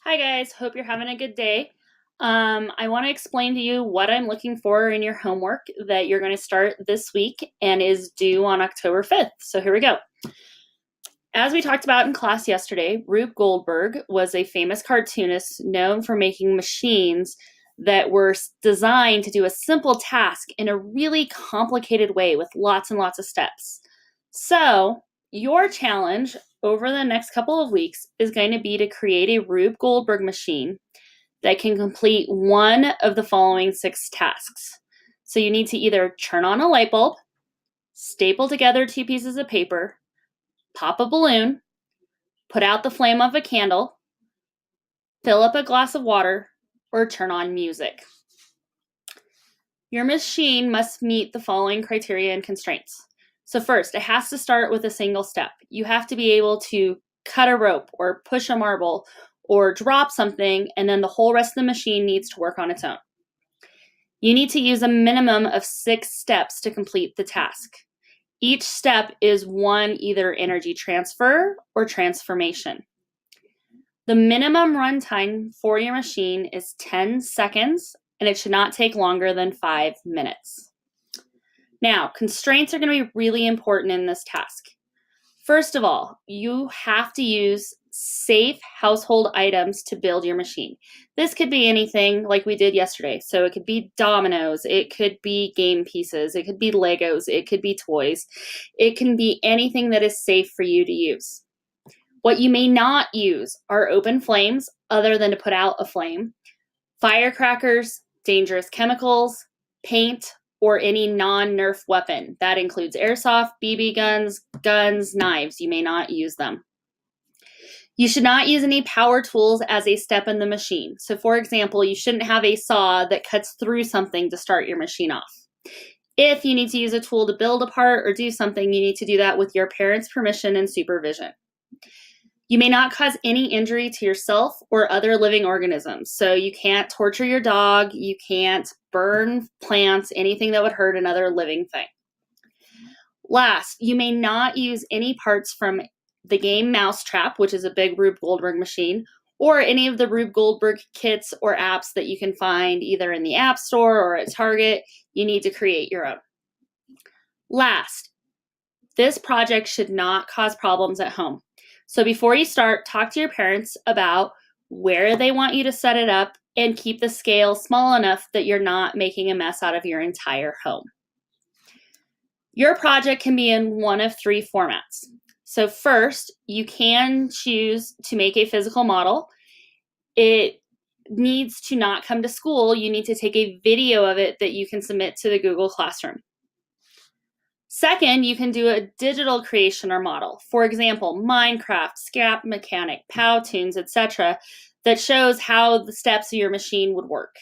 Hi guys, hope you're having a good day. I want to explain to you what I'm looking for in your homework that you're going to start this week and is due on October 5th. So here we go. As we talked about in class yesterday, Rube Goldberg was a famous cartoonist known for making machines that were designed to do a simple task in a really complicated way with lots and lots of steps. So, your challenge over the next couple of weeks is going to be to create a Rube Goldberg machine that can complete one of the following 6 tasks. So, you need to either turn on a light bulb, staple together 2 pieces of paper, pop a balloon, put out the flame of a candle, fill up a glass of water, or turn on music. Your machine must meet the following criteria and constraints. So first, it has to start with a single step. You have to be able to cut a rope or push a marble or drop something, and then the whole rest of the machine needs to work on its own. You need to use a minimum of 6 steps to complete the task. Each step is one either energy transfer or transformation. The minimum runtime for your machine is 10 seconds, and it should not take longer than 5 minutes. Now, constraints are going to be really important in this task. First of all, you have to use safe household items to build your machine. This could be anything like we did yesterday. So it could be dominoes, it could be game pieces, it could be Legos, it could be toys. It can be anything that is safe for you to use. What you may not use are open flames other than to put out a flame, firecrackers, dangerous chemicals, paint, or any non-Nerf weapon. That includes airsoft, BB guns, knives. You may not use them. You should not use any power tools as a step in the machine. So for example, you shouldn't have a saw that cuts through something to start your machine off. If you need to use a tool to build a part or do something, you need to do that with your parents' permission and supervision. You may not cause any injury to yourself or other living organisms. So you can't torture your dog, you can't burn plants, anything that would hurt another living thing. Last, you may not use any parts from the game Mousetrap, which is a big Rube Goldberg machine, or any of the Rube Goldberg kits or apps that you can find either in the App Store or at Target. You need to create your own. Last, this project should not cause problems at home. So before you start, talk to your parents about where they want you to set it up and keep the scale small enough that you're not making a mess out of your entire home. Your project can be in one of 3 formats. So first, you can choose to make a physical model. It needs to not come to school. You need to take a video of it that you can submit to the Google Classroom. Second, you can do a digital creation or model. For example, Minecraft, Scrap Mechanic, Powtoons, etc., that shows how the steps of your machine would work.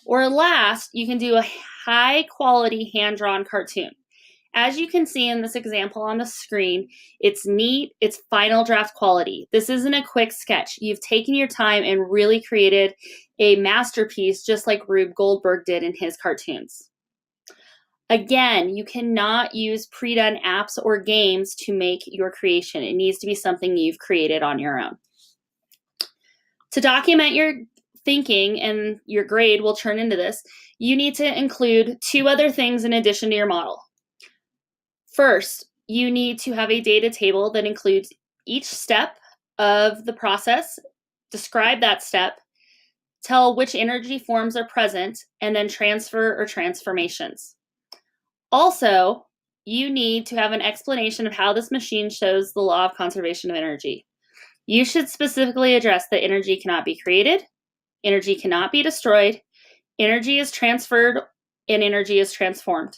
Or last, you can do a high-quality hand-drawn cartoon. As you can see in this example on the screen, it's neat, it's final draft quality. This isn't a quick sketch. You've taken your time and really created a masterpiece just like Rube Goldberg did in his cartoons. Again, you cannot use pre-done apps or games to make your creation. It needs to be something you've created on your own. To document your thinking, and your grade will turn into this, you need to include 2 other things in addition to your model. First, you need to have a data table that includes each step of the process, describe that step, tell which energy forms are present, and then transfer or transformations. Also, you need to have an explanation of how this machine shows the law of conservation of energy. You should specifically address that energy cannot be created, energy cannot be destroyed, energy is transferred, and energy is transformed.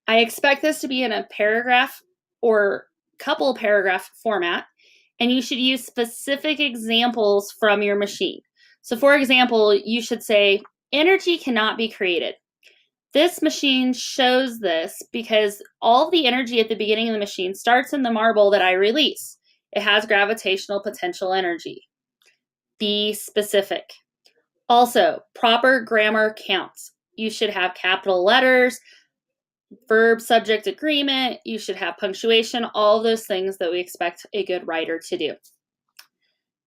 I expect this to be in a paragraph or couple paragraph format, and you should use specific examples from your machine. So for example, you should say, energy cannot be created. This machine shows this because all of the energy at the beginning of the machine starts in the marble that I release. It has gravitational potential energy. Be specific. Also, proper grammar counts. You should have capital letters, verb, subject, agreement. You should have punctuation, all of those things that we expect a good writer to do.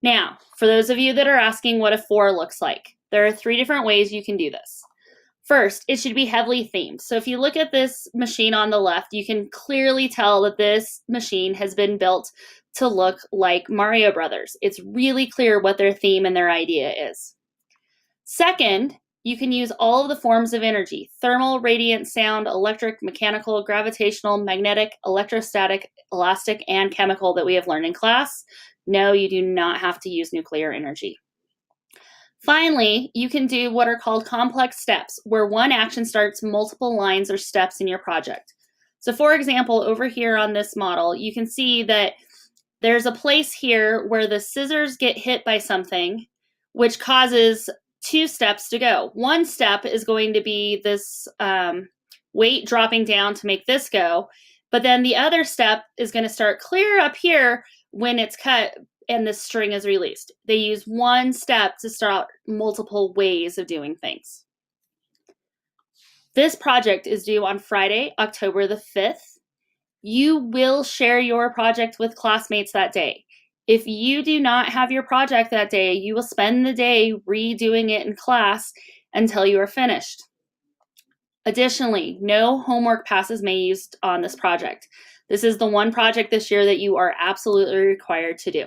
Now, for those of you that are asking what a 4 looks like, there are 3 different ways you can do this. First, it should be heavily themed. So if you look at this machine on the left, you can clearly tell that this machine has been built to look like Mario Brothers. It's really clear what their theme and their idea is. Second, you can use all of the forms of energy: thermal, radiant, sound, electric, mechanical, gravitational, magnetic, electrostatic, elastic, and chemical that we have learned in class. No, you do not have to use nuclear energy. Finally, you can do what are called complex steps, where one action starts multiple lines or steps in your project. So for example, over here on this model, you can see that there's a place here where the scissors get hit by something, which causes 2 steps to go. One step is going to be this weight dropping down to make this go, but then the other step is going to start clear up here when it's cut and the string is released. They use one step to start multiple ways of doing things. This project is due on Friday, October the 5th. You will share your project with classmates that day. If you do not have your project that day, you will spend the day redoing it in class until you are finished. Additionally, no homework passes may be used on this project. This is the one project this year that you are absolutely required to do.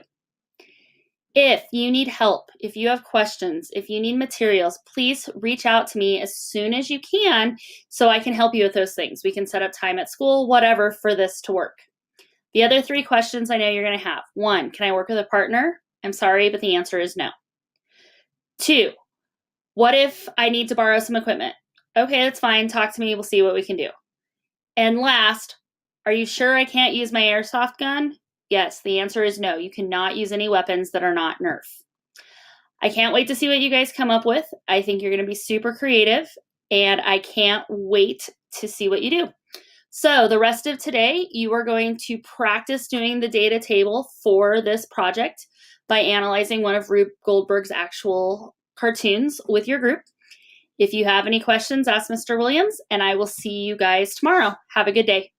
If you need help, if you have questions, if you need materials, please reach out to me as soon as you can so I can help you with those things. We can set up time at school, whatever, for this to work. The other 3 questions I know you're going to have. 1, can I work with a partner? I'm sorry, but the answer is no. 2, what if I need to borrow some equipment? Okay, that's fine. Talk to me. We'll see what we can do. And last, are you sure I can't use my airsoft gun? Yes, the answer is no. You cannot use any weapons that are not Nerf. I can't wait to see what you guys come up with. I think you're going to be super creative, and I can't wait to see what you do. So the rest of today, you are going to practice doing the data table for this project by analyzing one of Rube Goldberg's actual cartoons with your group. If you have any questions, ask Mr. Williams, and I will see you guys tomorrow. Have a good day.